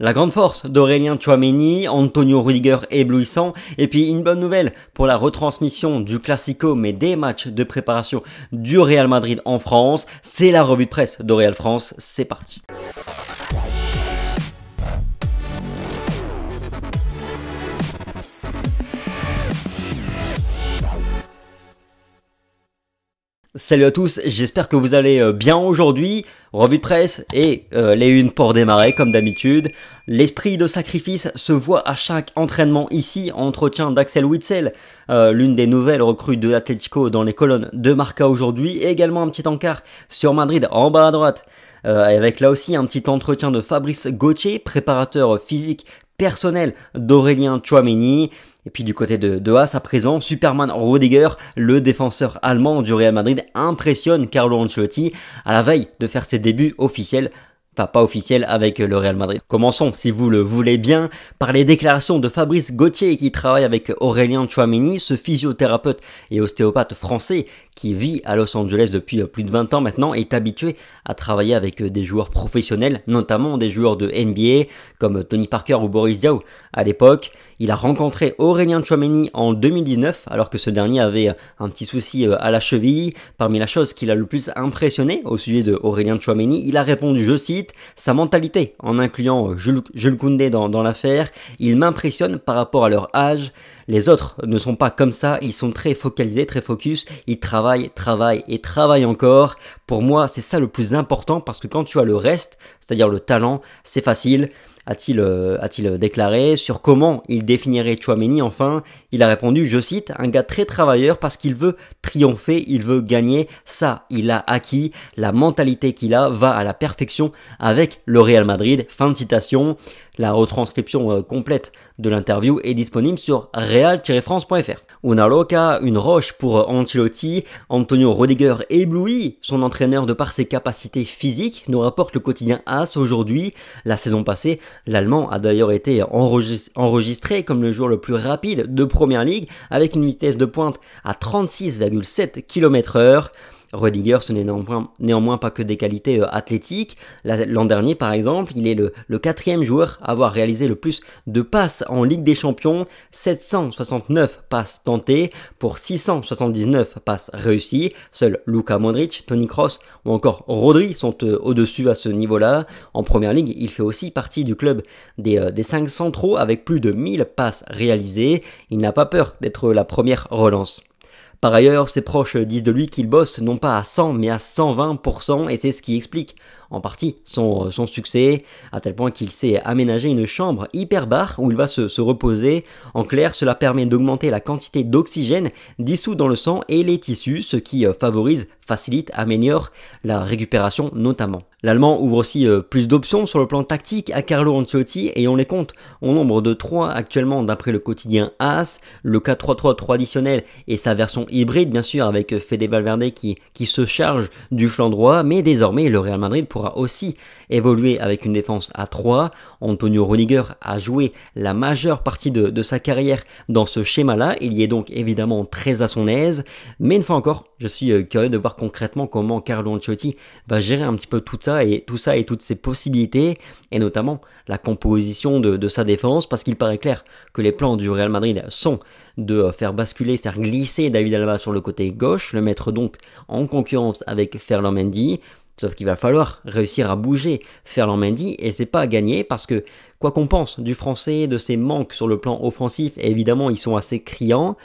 La grande force d'Aurélien Tchouaméni, Antonio Rudiger éblouissant, et puis une bonne nouvelle pour la retransmission du Classico mais des matchs de préparation du Real Madrid en France, c'est la revue de presse de Real France, c'est parti. Salut à tous, j'espère que vous allez bien aujourd'hui. Revue de presse et les unes pour démarrer comme d'habitude. L'esprit de sacrifice se voit à chaque entraînement ici. Entretien d'Axel Witsel, l'une des nouvelles recrues de l'Atlético dans les colonnes de Marca aujourd'hui. Et également un petit encart sur Madrid en bas à droite. Avec là aussi un petit entretien de Fabrice Gauthier, préparateur physique personnel d'Aurélien Tchouaméni. Et puis du côté de As à présent, Superman Rudiger, le défenseur allemand du Real Madrid, impressionne Carlo Ancelotti à la veille de faire ses débuts officiels. Enfin, pas officiel avec le Real Madrid. Commençons, si vous le voulez bien, par les déclarations de Fabrice Gauthier qui travaille avec Aurélien Tchouaméni, ce physiothérapeute et ostéopathe français qui vit à Los Angeles depuis plus de 20 ans maintenant, est habitué à travailler avec des joueurs professionnels, notamment des joueurs de NBA comme Tony Parker ou Boris Diaw à l'époque. Il a rencontré Aurélien Tchouaméni en 2019 alors que ce dernier avait un petit souci à la cheville. Parmi la chose qui l'a le plus impressionné au sujet de Aurélien Tchouaméni, il a répondu, je cite, « Sa mentalité, en incluant Jules Koundé dans l'affaire, il m'impressionne par rapport à leur âge. Les autres ne sont pas comme ça, ils sont très focalisés, très focus, ils travaillent et travaillent encore. Pour moi, c'est ça le plus important parce que quand tu as le reste, c'est-à-dire le talent, c'est facile. » A-t-il déclaré. Sur comment il définirait Tchouaméni, enfin, il a répondu, je cite, « Un gars très travailleur parce qu'il veut triompher, il veut gagner, ça, il a acquis, la mentalité qu'il a va à la perfection avec le Real Madrid. » Fin de citation. La retranscription complète de l'interview est disponible sur real-france.fr. Una loca, une roche pour Ancelotti. Antonio Rudiger éblouit son entraîneur de par ses capacités physiques, nous rapporte le quotidien AS aujourd'hui. La saison passée, l'Allemand a d'ailleurs été enregistré comme le joueur le plus rapide de Première Ligue avec une vitesse de pointe à 36,7 km/h. Rudiger, ce n'est néanmoins pas que des qualités athlétiques. L'an dernier, par exemple, il est le quatrième joueur à avoir réalisé le plus de passes en Ligue des Champions. 769 passes tentées pour 679 passes réussies. Seuls Luka Modric, Toni Kroos ou encore Rodri sont au-dessus à ce niveau-là. En Première Ligue, il fait aussi partie du club des 5 centraux avec plus de 1000 passes réalisées. Il n'a pas peur d'être la première relance. Par ailleurs, ses proches disent de lui qu'il bosse non pas à 100 mais à 120% et c'est ce qui explique en partie son succès, à tel point qu'il s'est aménagé une chambre hyperbare où il va se reposer. En clair, cela permet d'augmenter la quantité d'oxygène dissous dans le sang et les tissus, ce qui facilite, améliore la récupération notamment. L'Allemand ouvre aussi plus d'options sur le plan tactique à Carlo Ancelotti et on les compte au nombre de 3 actuellement d'après le quotidien AS, le 4-3-3 traditionnel et sa version hybride bien sûr avec Fede Valverde qui se charge du flanc droit, mais désormais le Real Madrid pourra aussi évoluer avec une défense à 3. Antonio Rudiger a joué la majeure partie de sa carrière dans ce schéma-là, il y est donc évidemment très à son aise, mais une fois encore, je suis curieux de voir concrètement comment Carlo Ancelotti va gérer un petit peu tout ça et toutes ses possibilités, et notamment la composition de sa défense, parce qu'il paraît clair que les plans du Real Madrid sont de faire glisser David Alaba sur le côté gauche, le mettre donc en concurrence avec Ferland Mendy. Sauf qu'il va falloir réussir à bouger Ferland Mendy et c'est pas gagné parce que quoi qu'on pense du français, de ses manques sur le plan offensif, évidemment ils sont assez criants.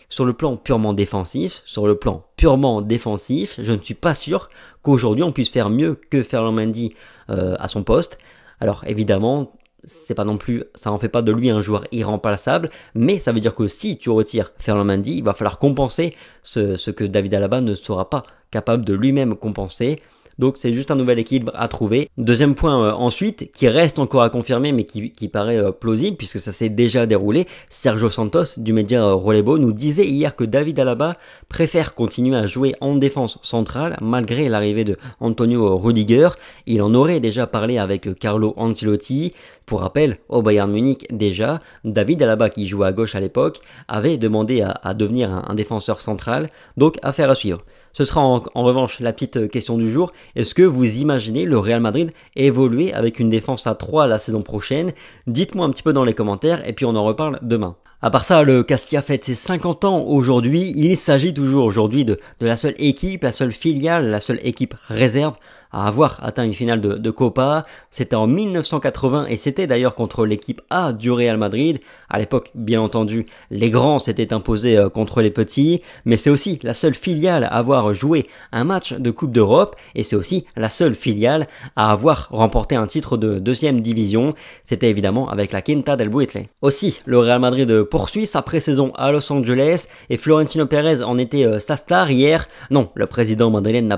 Sur le plan purement défensif, je ne suis pas sûr qu'aujourd'hui on puisse faire mieux que Ferland Mendy à son poste. Alors évidemment, ça en fait pas de lui un joueur irremplaçable, mais ça veut dire que si tu retires Ferland Mendy, il va falloir compenser ce que David Alaba ne sera pas capable de lui-même compenser. Donc c'est juste un nouvel équilibre à trouver. Deuxième point ensuite, qui reste encore à confirmer mais qui paraît plausible puisque ça s'est déjà déroulé, Sergio Santos du média Rolebo nous disait hier que David Alaba préfère continuer à jouer en défense centrale malgré l'arrivée de Antonio Rudiger. Il en aurait déjà parlé avec Carlo Ancelotti. Pour rappel, au Bayern Munich déjà, David Alaba qui jouait à gauche à l'époque avait demandé à devenir un défenseur central, donc affaire à suivre. Ce sera en revanche la petite question du jour. Est-ce que vous imaginez le Real Madrid évoluer avec une défense à 3 la saison prochaine? Dites-moi un petit peu dans les commentaires et puis on en reparle demain. À part ça, le Castilla fête ses 50 ans aujourd'hui. Il s'agit toujours aujourd'hui de la seule équipe, la seule filiale, la seule équipe réserve à avoir atteint une finale de Copa. C'était en 1980 et c'était d'ailleurs contre l'équipe A du Real Madrid. À l'époque, bien entendu, les grands s'étaient imposés contre les petits, mais c'est aussi la seule filiale à avoir joué un match de Coupe d'Europe et c'est aussi la seule filiale à avoir remporté un titre de deuxième division. C'était évidemment avec la Quinta del Buitre. Aussi, le Real Madrid poursuit sa pré-saison à Los Angeles et Florentino Pérez en était sa star hier. Non, le président madrilène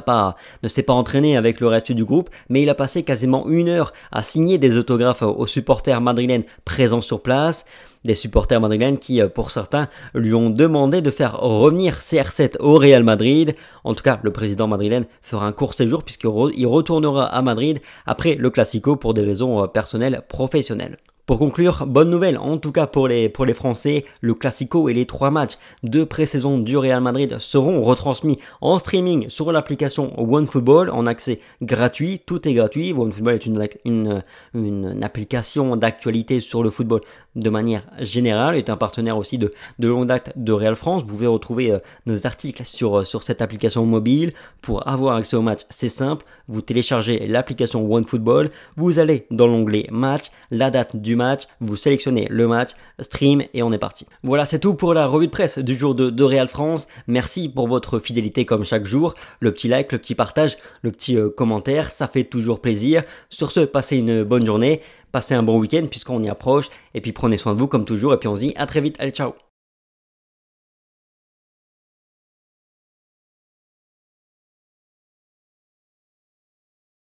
ne s'est pas entraîné avec le reste du groupe, mais il a passé quasiment 1 heure à signer des autographes aux supporters madrilènes présents sur place. Des supporters madrilènes qui, pour certains, lui ont demandé de faire revenir CR7 au Real Madrid. En tout cas, le président madrilène fera un court séjour puisqu'il retournera à Madrid après le Classico pour des raisons personnelles professionnelles. Pour conclure, bonne nouvelle en tout cas pour les Français, le Classico et les 3 matchs de pré-saison du Real Madrid seront retransmis en streaming sur l'application OneFootball en accès gratuit, tout est gratuit. OneFootball est une application d'actualité sur le football de manière générale, est un partenaire aussi de longue date de Real France. Vous pouvez retrouver nos articles sur cette application mobile. Pour avoir accès au match, c'est simple, vous téléchargez l'application OneFootball, vous allez dans l'onglet match, la date du match, vous sélectionnez le match, stream et on est parti. Voilà, c'est tout pour la revue de presse du jour de Real France. Merci pour votre fidélité comme chaque jour, le petit like, le petit partage, le petit commentaire, ça fait toujours plaisir. Sur ce, passez une bonne journée, passez un bon week-end puisqu'on y approche et puis prenez soin de vous comme toujours et puis on se dit à très vite, allez ciao.